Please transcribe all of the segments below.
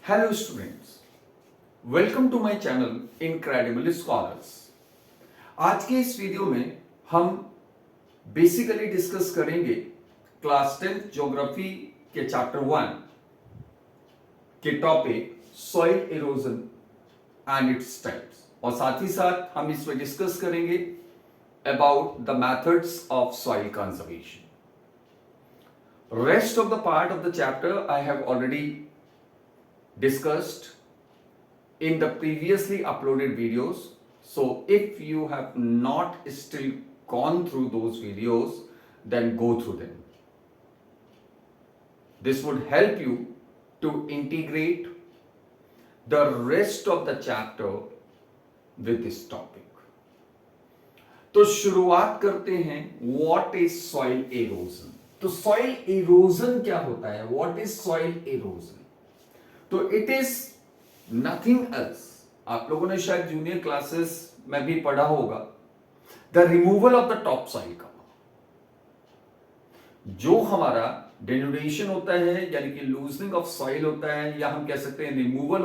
Hello students, welcome to my channel incredible scholars. आज के इस वीडियो में हम बेसिकली डिस्कस करेंगे क्लास 10th ज्योग्राफी के चैप्टर 1 के topic soil erosion and its types, और साथ ही साथ हम इसमें डिस्कस करेंगे about the methods of soil conservation. Rest of the part of the chapter I have already discussed in the previously uploaded videos. So if you have not still gone through those videos, then go through them. This would help you to integrate the rest of the chapter with this topic. तो शुरुआत करते हैं what is soil erosion। तो soil erosion क्या होता है? What is soil erosion? तो it is nothing else, आप लोगों ने शायद जूनियर क्लासेस में भी पढ़ा होगा, the removal of the top soil cover. जो हमारा डेनुडेशन होता है यानी कि लूजनिंग ऑफ सॉइल होता है, या हम कह सकते हैं रिमूवल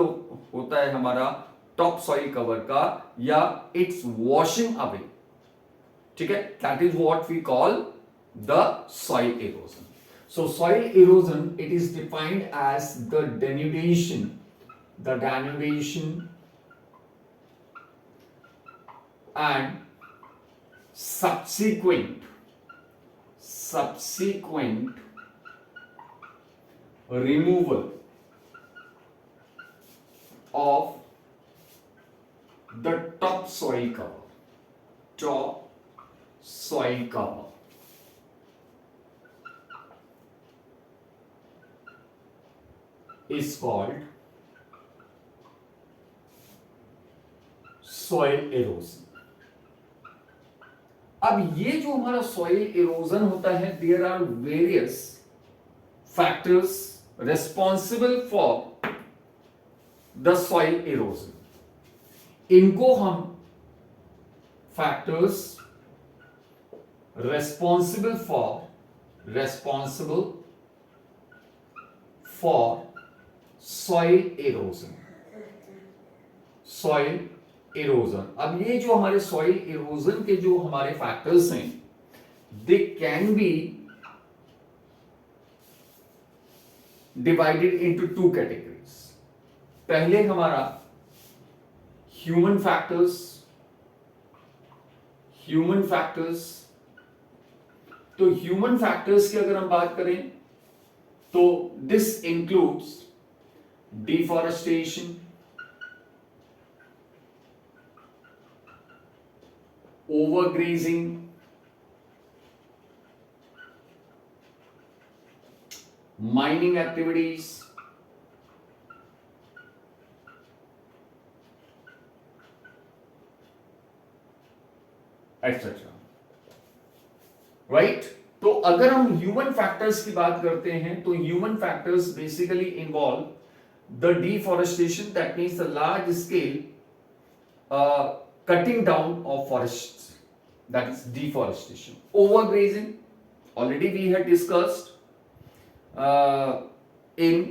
होता है हमारा टॉप सॉइल कवर का, या इट्स वॉशिंग अवे। ठीक है, that is what we call the soil erosion. So soil erosion, it is defined as the denudation and subsequent removal of the top soil cover is called soil erosion। अब ये जो हमारा soil erosion होता है, there are various factors responsible for the soil erosion। इनको हम factors responsible for soil erosion. अब ये जो हमारे सॉइल इरोजन के जो हमारे फैक्टर्स हैं, they can be divided into two categories. पहले हमारा ह्यूमन फैक्टर्स। तो ह्यूमन फैक्टर्स की अगर हम बात करें तो this includes deforestation, overgrazing, mining activities, etc. Right? तो अगर हम ह्यूमन फैक्टर्स की बात करते हैं तो human factors basically involve the deforestation, that means the large scale cutting down of forests, that is deforestation. Overgrazing, already we had discussed in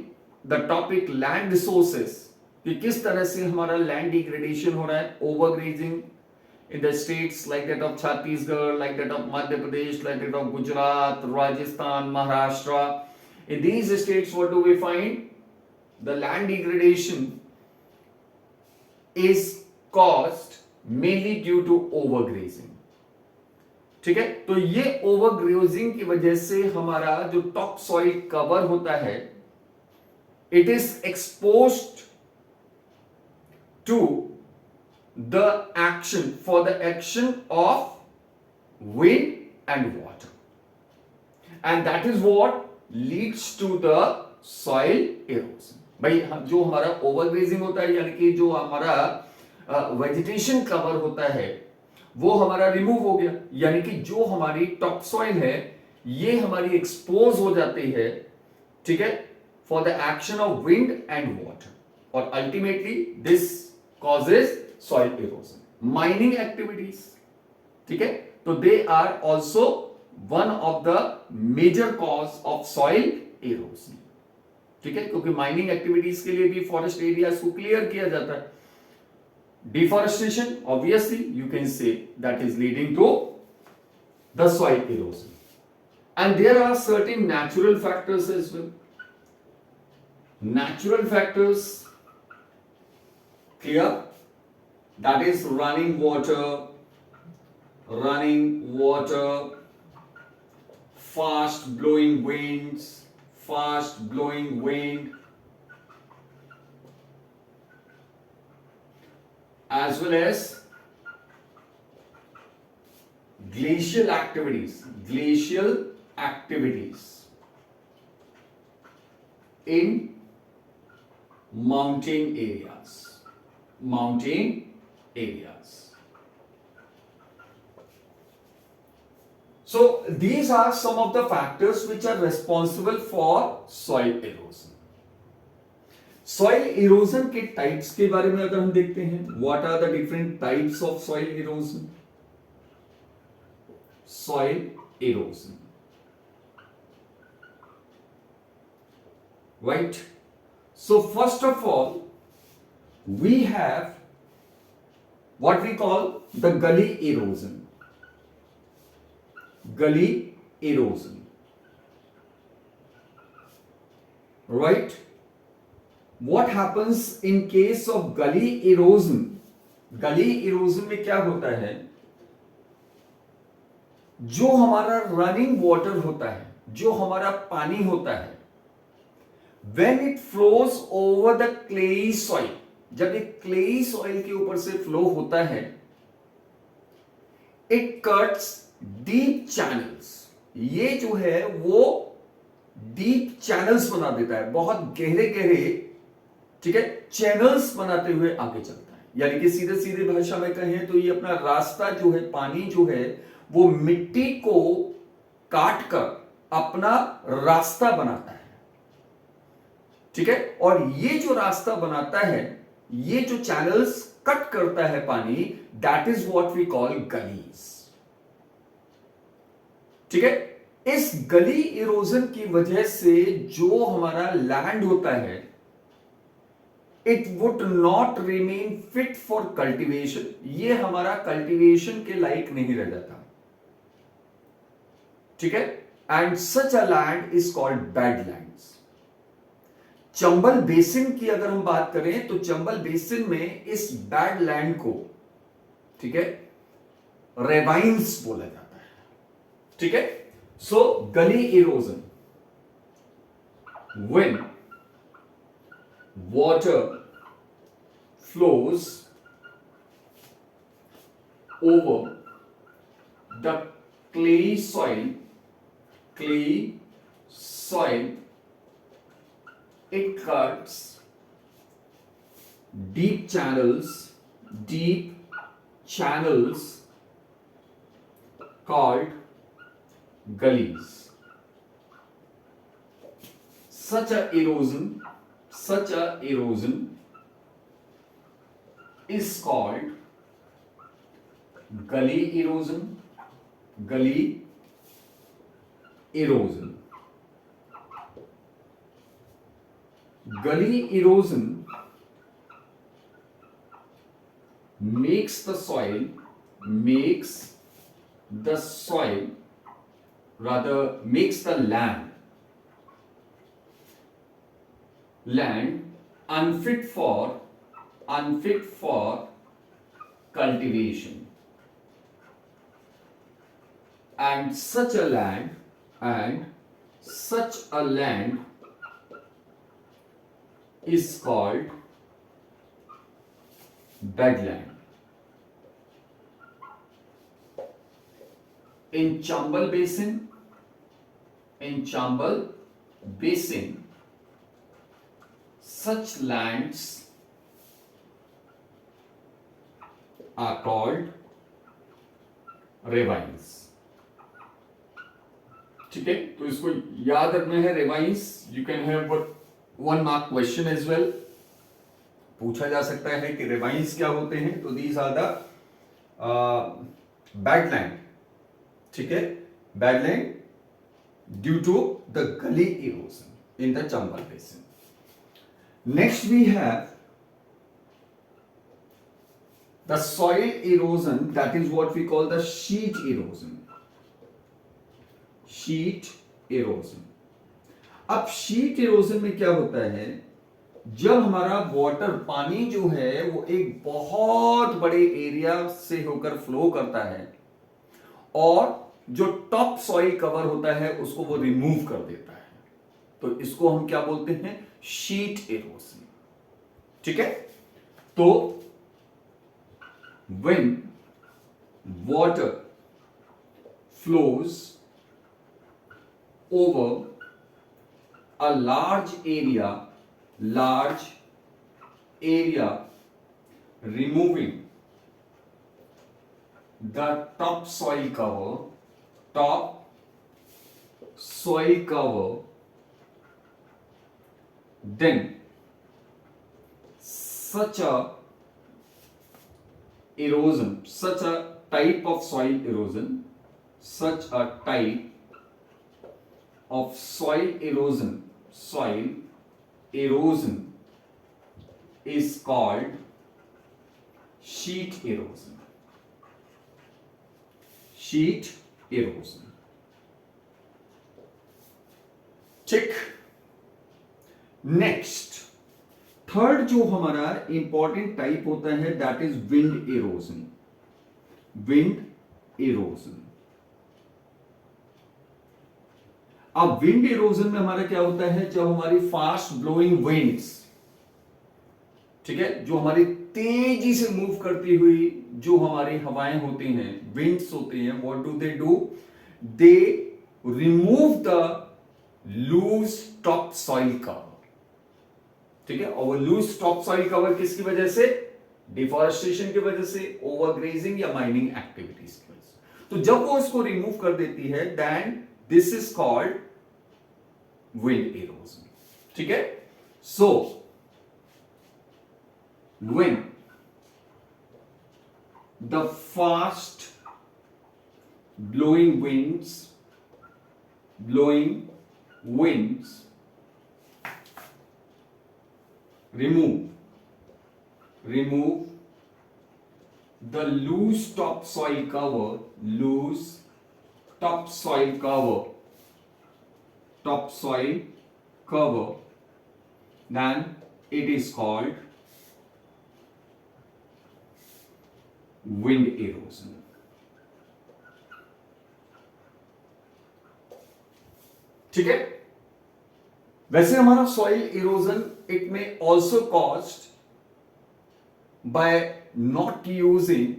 the topic land resources कि किस तरह से हमारा land degradation हो रहा है। Overgrazing in the states like that of Chhattisgarh, like that of Madhya Pradesh, like that of Gujarat, Rajasthan, Maharashtra. In these states, what do we find? The land degradation is caused mainly due to overgrazing। ठीक है, तो ये overgrazing की वजह से हमारा जो top soil cover होता है, it is exposed to the action of wind and water, and that is what leads to the soil erosion। भाई जो हमारा ओवरग्रेजिंग होता है यानी कि जो हमारा वेजिटेशन कवर होता है वो हमारा रिमूव हो गया, यानी कि जो हमारी टॉप सॉइल है ये हमारी एक्सपोज हो जाती है, ठीक है, for the action of wind and water, और ultimately this causes soil erosion. Mining activities, ठीक है, तो they are also one of the major cause of soil erosion. ठीक है, क्योंकि माइनिंग एक्टिविटीज के लिए भी फॉरेस्ट एरियाज को क्लियर किया जाता है. Deforestation obviously you can say that is leading to the soil erosion. And there are certain natural factors as well. Natural factors, clear? That is running water, fast blowing winds, as well as glacial activities in mountain areas. So these are some of the factors which are responsible for soil erosion. Soil erosion के types के बारे में अगर हम देखते हैं, what are the different types of soil erosion? Soil erosion, right? So first of all we have what we call the gully erosion. Right? What happens in case of gully erosion? में क्या होता है, जो हमारा running water होता है, जो हमारा पानी होता है, when it flows over the clayey soil, जब एक क्लेई सॉइल के ऊपर से फ्लो होता है, it cuts deep channels. ये जो है वो डीप चैनल्स बना देता है, बहुत गहरे गहरे, ठीक है, चैनल्स बनाते हुए आगे चलता है. यानी कि सीधे सीधे भाषा में कहें तो ये अपना रास्ता जो है, पानी जो है वो मिट्टी को काट कर अपना रास्ता बनाता है. ठीक है, और ये जो रास्ता बनाता है, ये जो चैनल्स कट करता है पानी, that is what we call gullies. ठीक है, इस गली इरोजन की वजह से जो हमारा लैंड होता है, it would not remain fit for cultivation. ये हमारा कल्टीवेशन के लायक नहीं रह जाता. ठीक है, and such a land is called badlands. Chambal basin की अगर हम बात करें तो चंबल बेसिन में इस बैडलैंड को, ठीक है, रेवाइन्स बोला जाता है. ठीक है, so gully erosion, when water flows over the clay soil, it cuts deep channels called gullies. Such a erosion is called gully erosion. Gully erosion makes the soil, rather makes the land unfit for cultivation, and such a land is called badland. In Chambal Basin, such lands are called ravines. ठीक है, तो इसको याद रखना है, ravines. You can have 1 mark question as well. पूछा जा सकता है कि रेवाइंस क्या होते हैं. तो दीज आर द बैडलैंड. ठीक है, badland due to the gully erosion in the Chambal basin. Next we have the soil erosion, that is what we call the sheet erosion. Sheet erosion. अब शीट इरोजन में क्या होता है, जब हमारा water पानी जो है वो एक बहुत बड़े एरिया से होकर फ्लो करता है और जो टॉप सॉइल कवर होता है उसको वो रिमूव कर देता है, तो इसको हम क्या बोलते हैं, शीट इरोजन. ठीक है. तो when water flows over a large area removing the top soil cover, then such a type of soil erosion is called sheet erosion. ठीक. नेक्स्ट थर्ड जो हमारा इंपॉर्टेंट टाइप होता है दैट इज विंड इरोजन. अब wind erosion में हमारा क्या होता है, जब हमारी फास्ट ब्लोइंग विंड्स, ठीक है, जो हमारी तेजी से मूव करती हुई जो हमारी हवाएं होती हैं, विंड्स होती हैं, what do, they remove the loose top soil cover. ठीक है. और वो लूज टॉप सॉइल कवर किसकी वजह से, डिफॉरेस्टेशन की वजह से, ओवरग्रेजिंग या माइनिंग एक्टिविटीज की वजह से. तो जब वो इसको रिमूव कर देती है then this is called wind erosion. ठीक है. सो when the fast blowing winds remove the loose topsoil cover, then it is called wind erosion. ठीक है. वैसे हमारा सॉइल इरोजन इट में also caused by not using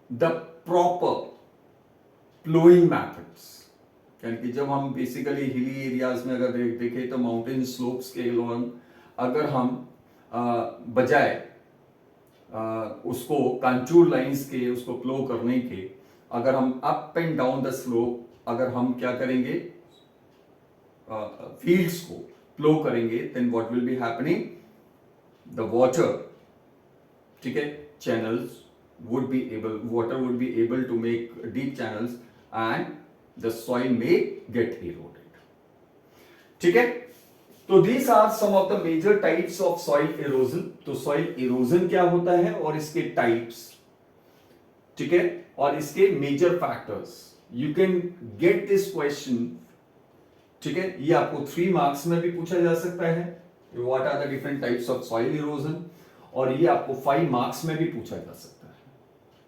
the proper ploughing methods. यानी कि जब हम बेसिकली हिली एरियाज में अगर देखें तो माउंटेन स्लोप्स के अलॉन्ग अगर हम बजाय उसको कंटूर लाइंस के उसको प्लो करने के, अगर हम up and down the slope अगर हम क्या करेंगे, फील्ड्स को प्लो करेंगे, then what will be happening, the water, ठीक है, channels water would be able to make deep channels and the soil may get eroded. ठीक है. तो these are some of the major types of soil erosion. तो soil erosion क्या होता है और इसके types, ठीक है, और इसके major factors. You can get this question, ठीक है, ये आपको 3 marks में भी पूछा जा सकता है, what are the different types of soil erosion, और ये आपको 5 marks में भी पूछा जा सकता है.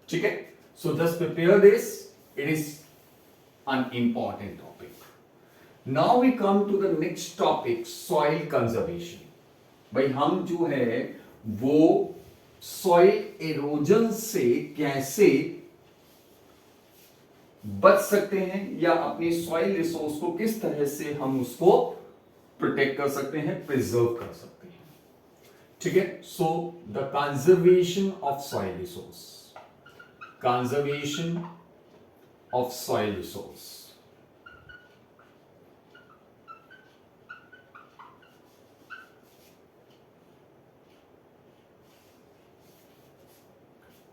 ठीक है. So just prepare this, it is an important topic. Now we come to the next topic, soil conservation. भाई हम जो है वो soil erosion से कैसे बच सकते हैं या अपनी soil resource को किस तरह से हम उसको प्रोटेक्ट कर सकते हैं, प्रिजर्व कर सकते हैं. ठीक है. So the conservation of soil resource. Conservation of soil resource.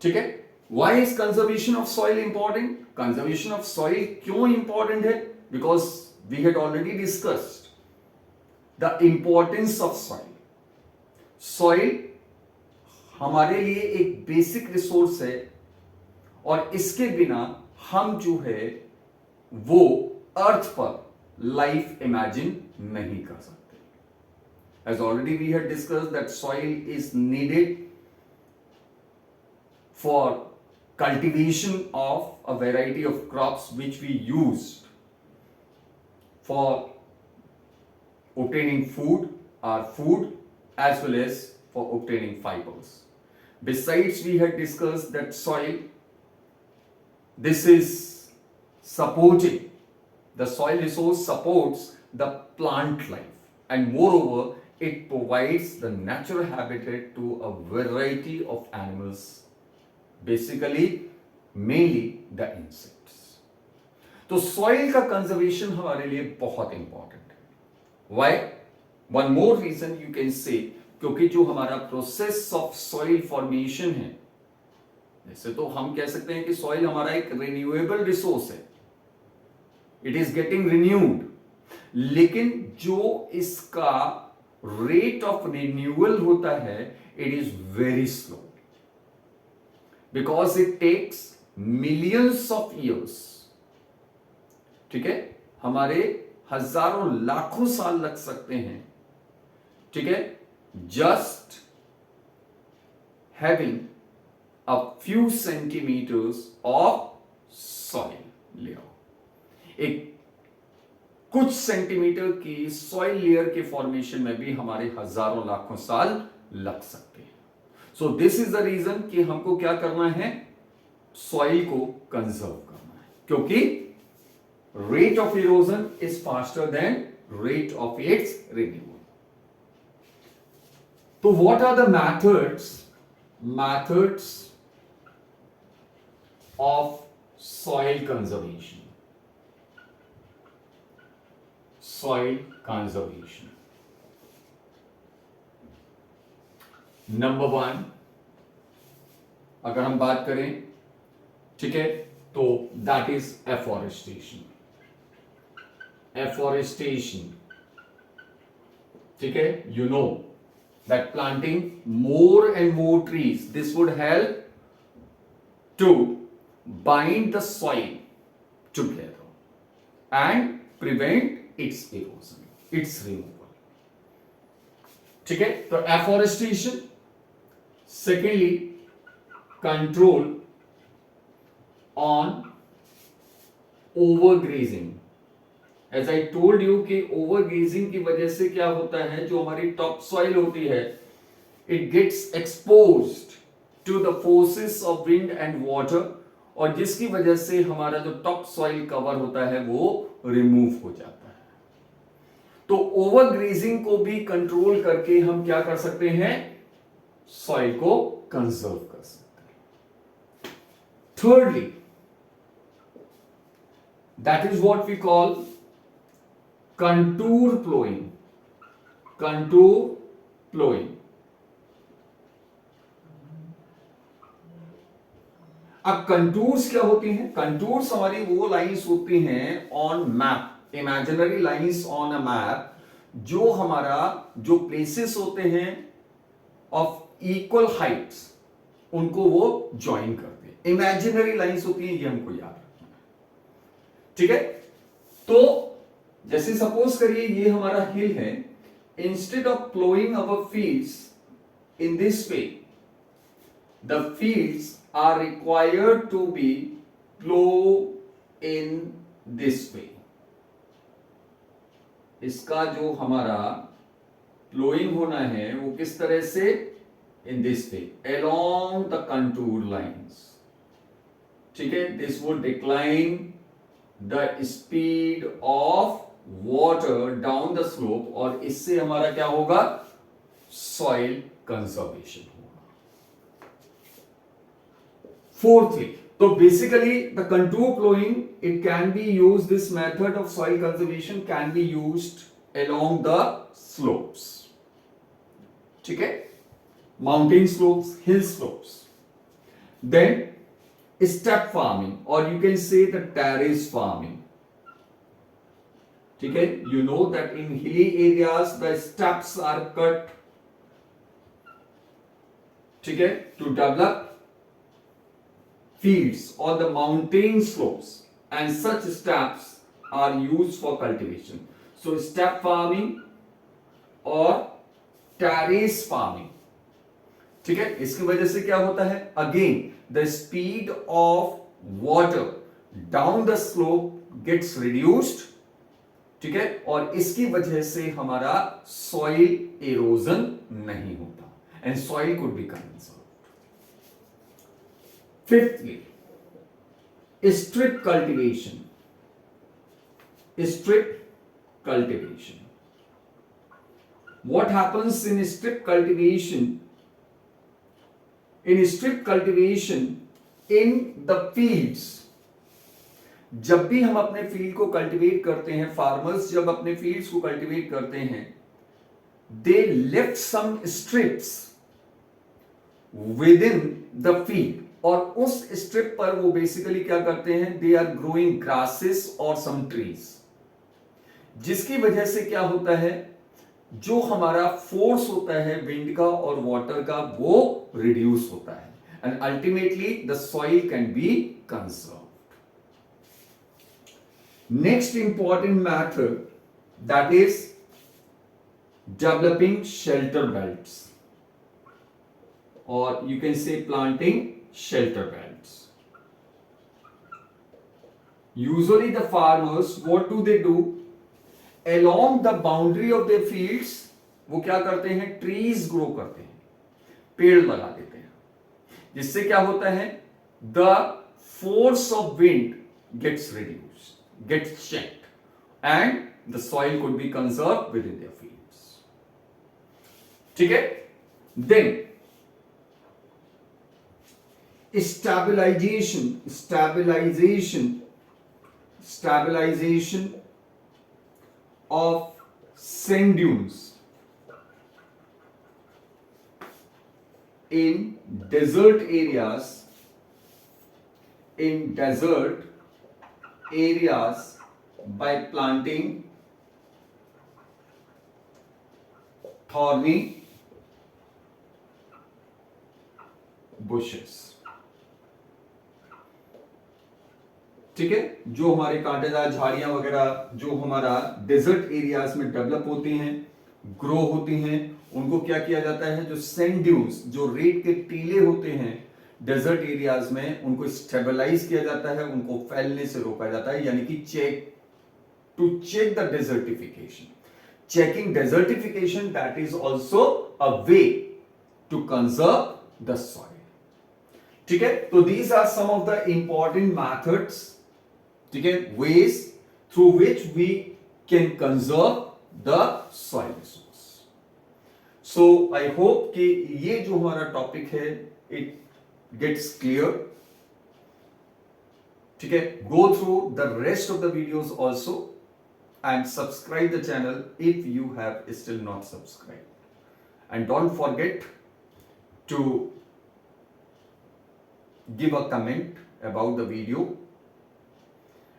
ठीक है. Why is conservation of soil important? Conservation of soil क्यों important है? Because we had already discussed the importance of soil. Soil हमारे लिए एक बेसिक रिसोर्स है और इसके बिना हम जो है वो अर्थ पर लाइफ इमेजिन नहीं कर सकते. As already we had discussed that soil is needed for cultivation of a variety of crops which we use for obtaining food, our food, as well as for obtaining fibers. Besides, we had discussed that soil, this is supporting, the soil resource supports the plant life, and moreover it provides the natural habitat to a variety of animals, basically mainly the insects. तो soil का conservation हमारे लिए बहुत important है. Why? One more reason you can say, क्योंकि जो हमारा process of soil formation है, जैसे तो हम कह सकते हैं कि सॉइल हमारा एक रिन्यूएबल रिसोर्स है, इट इज गेटिंग रिन्यूड, लेकिन जो इसका रेट ऑफ रिन्यूअल होता है it is very slow, because it takes millions of years. ठीक है, हमारे हजारों लाखों साल लग सकते हैं. ठीक है, just having a few centimetres of soil layer. एक कुछ सेंटीमीटर की सॉइल लेयर के फॉर्मेशन में भी हमारे हजारों लाखों साल लग सकते हैं. So this is the reason कि हमको क्या करना है, सॉइल को कंजर्व करना है, क्योंकि rate of erosion is faster than rate of its renewal. तो what are the methods of soil conservation? Soil conservation, number 1 अगर हम बात करें, ठीक है, तो दैट इज एफॉरेस्टेशन. एफॉरेस्टेशन, ठीक है, you know that planting more and more trees, this would help to bind the soil together and prevent its erosion, its removal. ठीक है, तो afforestation. Secondly, control on overgrazing. As I told you कि overgrazing की वजह से क्या होता है, जो हमारी टॉप सॉइल होती है, it gets exposed to the forces of wind and water, और जिसकी वजह से हमारा जो टॉप सॉइल कवर होता है वो रिमूव हो जाता है. तो ओवरग्रेजिंग को भी कंट्रोल करके हम क्या कर सकते हैं, सॉइल को कंजर्व कर सकते हैं. Thirdly, that is what we call contour ploughing. Contour ploughing. अब कंटूर्स क्या होती हैं? कंटूर्स हमारी वो लाइंस होती हैं on map, imaginary lines on a map, जो हमारा जो प्लेसेस होते हैं ऑफ इक्वल हाइट्स, उनको वो ज्वाइन करते हैं. इमेजिनरी लाइंस होती हैं, ये हमको याद रखना है. ठीक है, तो जैसे सपोज करिए ये हमारा हिल है, instead of ploughing our fields in this way, the fields are required to be plow in this way. इसका जो हमारा प्लोइंग होना है वो किस तरह से, in this way, along the contour lines. ठीक है, this would decline the speed of water down the slope, और इससे हमारा क्या होगा, soil conservation. Fourthly, so basically the contour plowing, it can be used, this method of soil conservation can be used along the slopes. ठीक है, mountain slopes, hill slopes. Then step farming, or you can say the terrace farming. ठीक है, you know that in hilly areas the steps are cut ठीक है, to develop fields or the mountain slopes, and such steps are used for cultivation. So step farming or terrace farming, ठीक है, इसकी वजह से क्या होता है, again the speed of water down the slope gets reduced, ठीक है, और इसकी वजह से हमारा सॉइल एरोजन नहीं होता and soil could be conserved. Fifthly, strip cultivation. Strip cultivation. What happens in strip cultivation? In strip cultivation, in the fields, जब भी हम अपने फील्ड को कल्टीवेट करते हैं, फार्मर्स जब अपने फील्ड्स को कल्टीवेट करते हैं, they left some strips within the field, और उस स्ट्रिप पर वो बेसिकली क्या करते हैं, दे आर ग्रोइंग ग्रासेस और सम ट्रीज, जिसकी वजह से क्या होता है, जो हमारा फोर्स होता है विंड का और वाटर का वो रिड्यूस होता है and ultimately the soil can be conserved. Next important method that is developing shelter belts, or you can say planting shelter belts. Usually the farmers, what do they do? Along the boundary of their fields, वो क्या करते हैं, trees grow करते हैं, पेड़ लगा देते हैं, जिससे क्या होता है, the force of wind gets reduced, gets checked and the soil could be conserved within their fields. ठीक है, then stabilization of sand dunes in desert areas by planting thorny bushes. ठीक है, जो हमारे कांटेदार झाड़ियां वगैरह जो हमारा डेजर्ट एरियाज में डेवलप होती हैं, ग्रो होती हैं, उनको क्या किया जाता है, जो सैंड ड्यून्स, जो रेत के टीले होते हैं डेजर्ट एरियाज में, उनको स्टेबलाइज किया जाता है, उनको फैलने से रोका जाता है, यानी कि check the desertification. Checking desertification, that is also a way to conserve the soil. ठीक है, तो these are some of the important methods, ठीक है, ways through which we can conserve the soil resource. So I hope कि ये जो हमारा topic है it gets clear. ठीक है, go through the rest of the videos also and subscribe the channel if you have still not subscribed, and don't forget to give a comment about the video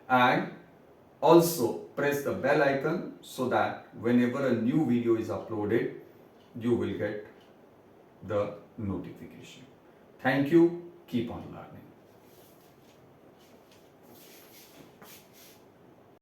and also press the bell icon so that whenever a new video is uploaded you will get the notification. Thank you. Keep on learning.